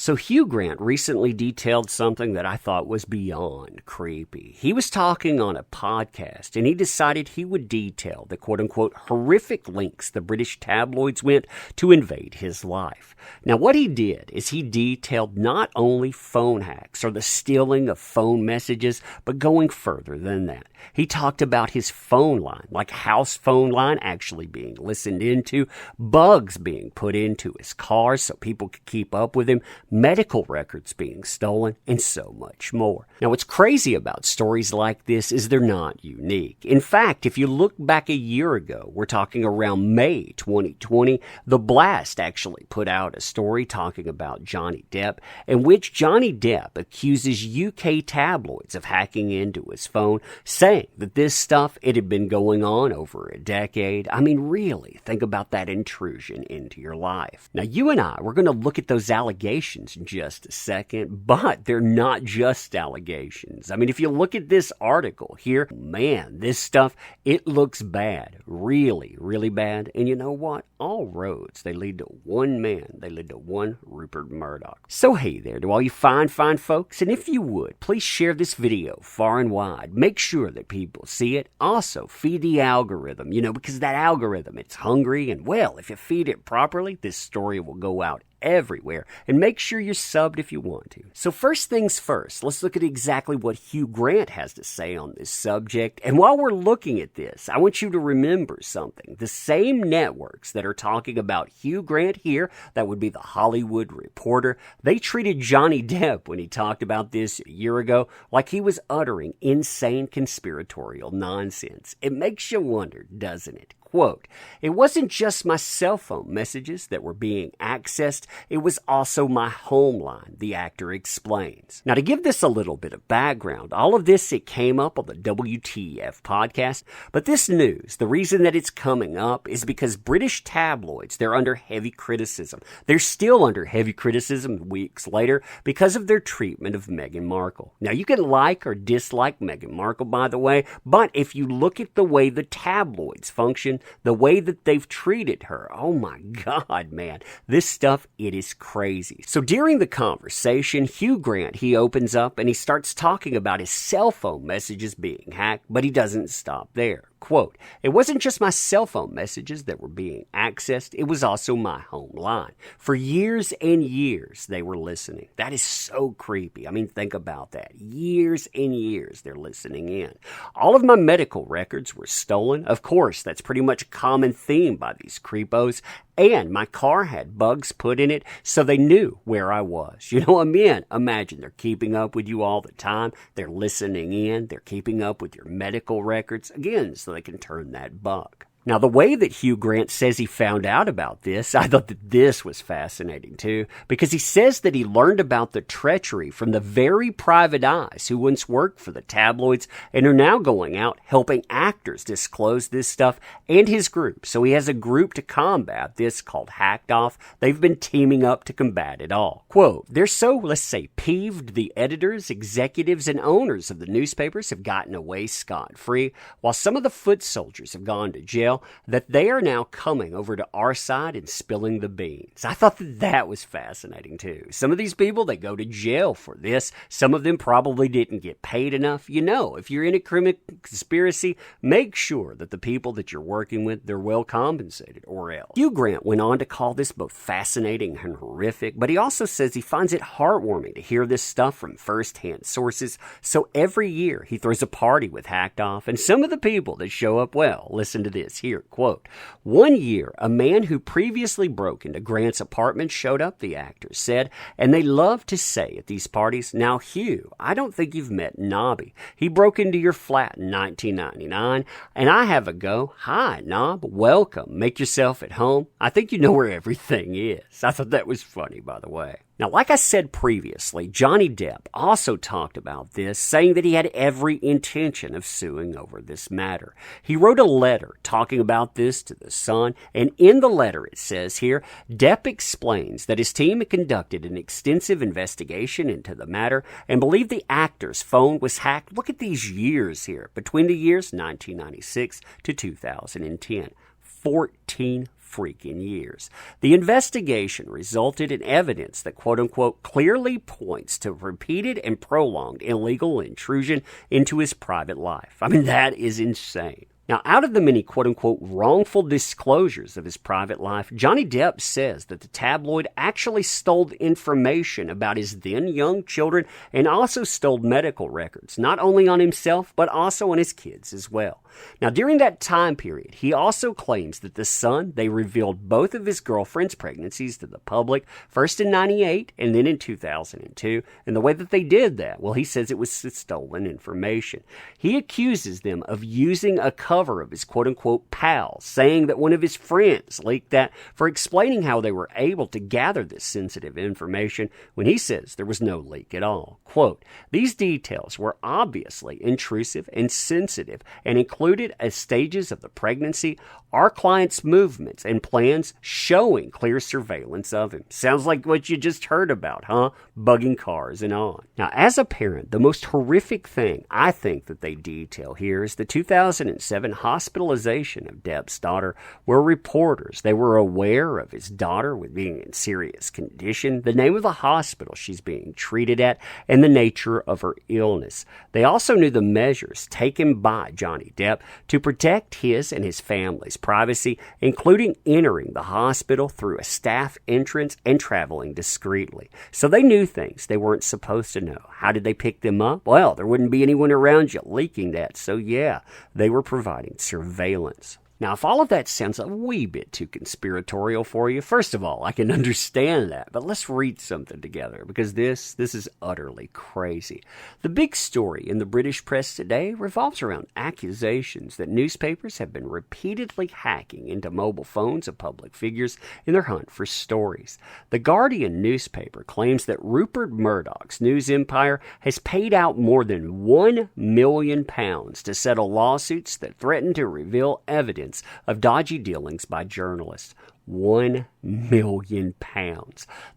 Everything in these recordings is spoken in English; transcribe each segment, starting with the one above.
So Hugh Grant recently detailed something that I thought was beyond creepy. He was talking on a podcast, and he decided he would detail the quote-unquote horrific lengths the British tabloids went to invade his life. Now, what he did is he detailed not only phone hacks or the stealing of phone messages, but going further than that. He talked about his phone line, like house phone line actually being listened into, bugs being put into his cars so people could keep up with him, medical records being stolen, and so much more. Now, what's crazy about stories like this is they're not unique. In fact, if you look back a year ago, we're talking around May 2020, The Blast actually put out a story talking about Johnny Depp, in which Johnny Depp accuses UK tabloids of hacking into his phone, saying that this stuff, it had been going on over a decade. I mean, really, think about that intrusion into your life. Now, you and I, we're going to look at those allegations in just a second, but they're not just allegations. I mean, if you look at this article here, man, this stuff, it looks bad. Really, really bad. And you know what? All roads, they lead to one man. They lead to one Rupert Murdoch. So hey there to all you fine folks. And if you would, please share this video far and wide. Make sure that people see it. Also, feed the algorithm, because that algorithm, it's hungry. And well, if you feed it properly, this story will go out everywhere. And make sure you're subbed if you want to. So first things first, let's look at exactly what Hugh Grant has to say on this subject. And while we're looking at this, I want you to remember something. The same networks that are talking about Hugh Grant here, that would be the Hollywood Reporter, they treated Johnny Depp when he talked about this a year ago like he was uttering insane conspiratorial nonsense. It makes you wonder, doesn't it? Quote, "It wasn't just my cell phone messages that were being accessed, it was also my home line," the actor explains. Now, to give this a little bit of background, all of this, it came up on the WTF podcast, but this news, the reason that it's coming up is because British tabloids, they're under heavy criticism. They're still under heavy criticism weeks later because of their treatment of Meghan Markle. Now, you can like or dislike Meghan Markle, by the way, but if you look at the way the tabloids function, the way that they've treated her, oh my God, man, this stuff, it is crazy. So during the conversation, Hugh Grant, he opens up and he starts talking about his cell phone messages being hacked, but he doesn't stop there. Quote, "It wasn't just my cell phone messages that were being accessed, it was also my home line. For years and years, they were listening." That is so creepy. I mean, think about that. Years and years, they're listening in. "All of my medical records were stolen." Of course, that's pretty much a common theme by these creepos. "And my car had bugs put in it, so they knew where I was." You know what I mean? Imagine they're keeping up with you all the time. They're listening in. They're keeping up with your medical records, again, so they can turn that bug. Now, the way that Hugh Grant says he found out about this, I thought that this was fascinating too, because he says that he learned about the treachery from the very private eyes who once worked for the tabloids and are now going out helping actors disclose this stuff, and his group. So he has a group to combat this called Hacked Off. They've been teaming up to combat it all. Quote, "They're so, let's say, peeved the editors, executives, and owners of the newspapers have gotten away scot-free, while some of the foot soldiers have gone to jail, that they are now coming over to our side and spilling the beans." I thought that was fascinating too. Some of these people, they go to jail for this. Some of them probably didn't get paid enough. If you're in a criminal conspiracy, make sure that the people that you're working with, they're well compensated, or else. Hugh Grant went on to call this both fascinating and horrific, but he also says he finds it heartwarming to hear this stuff from first-hand sources. So every year he throws a party with Hacked Off, and some of the people that show up, well, listen to this here, quote, "One year, a man who previously broke into Grant's apartment showed up," the actor said, "and they love to say at these parties, 'Now, Hugh, I don't think you've met Nobby. He broke into your flat in 1999, and I have a go. Hi, Nob, welcome. Make yourself at home. I think you know where everything is.'" I thought that was funny, by the way. Now, like I said previously, Johnny Depp also talked about this, saying that he had every intention of suing over this matter. He wrote a letter talking about this to the Sun, and in the letter it says here, Depp explains that his team had conducted an extensive investigation into the matter and believed the actor's phone was hacked. Look at these years here, between the years 1996 to 2010. 14 freaking years. The investigation resulted in evidence that, quote-unquote, clearly points to repeated and prolonged illegal intrusion into his private life. I mean, that is insane. Now, out of the many quote-unquote wrongful disclosures of his private life, Johnny Depp says that the tabloid actually stole information about his then young children and also stole medical records, not only on himself, but also on his kids as well. Now, during that time period, he also claims that the Sun, they revealed both of his girlfriend's pregnancies to the public, first in 98 and then in 2002. And the way that they did that, well, he says it was stolen information. He accuses them of using a cover of his quote-unquote pals, saying that one of his friends leaked that for explaining how they were able to gather this sensitive information when he says there was no leak at all. Quote, these details were obviously intrusive and sensitive and included as stages of the pregnancy, our client's movements and plans showing clear surveillance of him. Sounds like what you just heard about, huh? Bugging cars and on. Now, as a parent, the most horrific thing I think that they detail here is the 2007 hospitalization of Depp's daughter, where reporters, they were aware of his daughter with being in serious condition, the name of the hospital she's being treated at, and the nature of her illness. They also knew the measures taken by Johnny Depp to protect his and his family's privacy, including entering the hospital through a staff entrance and traveling discreetly. So they knew things they weren't supposed to know. How did they pick them up? Well, there wouldn't be anyone around you leaking that. So yeah, they were providing surveillance. Now, if all of that sounds a wee bit too conspiratorial for you, first of all, I can understand that, but let's read something together, because this is utterly crazy. The big story in the British press today revolves around accusations that newspapers have been repeatedly hacking into mobile phones of public figures in their hunt for stories. The Guardian newspaper claims that Rupert Murdoch's news empire has paid out more than £1 million to settle lawsuits that threaten to reveal evidence of dodgy dealings by journalists. £1 million.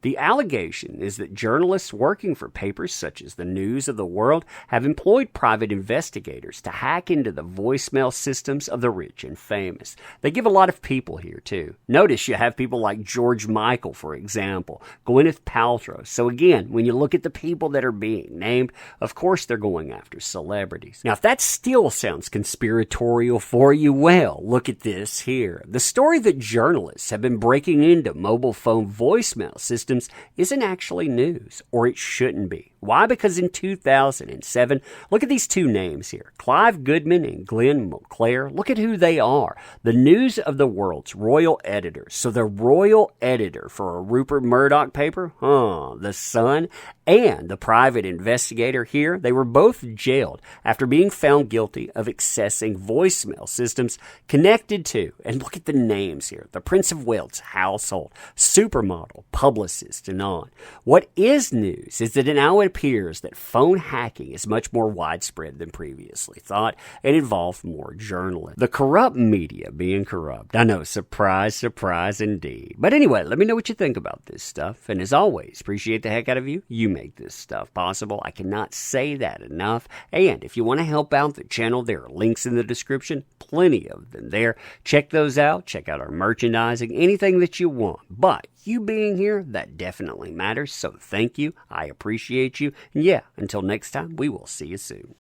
The allegation is that journalists working for papers such as the News of the World have employed private investigators to hack into the voicemail systems of the rich and famous. They give a lot of people here, too. Notice you have people like George Michael, for example, Gwyneth Paltrow. So again, when you look at the people that are being named, of course they're going after celebrities. Now, if that still sounds conspiratorial for you, well, look at this here. The story that journalists have been breaking into mobile phone voicemail systems isn't actually news, or it shouldn't be. Why? Because in 2007, look at these two names here, Clive Goodman and Glenn McClare. Look at who they are. The News of the World's royal editors. So the royal editor for a Rupert Murdoch paper, the Sun, and the private investigator here, they were both jailed after being found guilty of accessing voicemail systems connected to, and look at the names here, the Prince of Wales household, supermodel, publicist, and on. What is news is that it now appears that phone hacking is much more widespread than previously thought and involved more journalists. The corrupt media being corrupt. I know, surprise, surprise indeed. But anyway, let me know what you think about this stuff. And as always, appreciate the heck out of you. You make this stuff possible. I cannot say that enough. And if you want to help out the channel, there are links in the description. Plenty of them there. Check those out. Check out our merchandising. Anything that you want. But you being here, that definitely matters. So thank you. I appreciate you. And yeah, until next time, we will see you soon.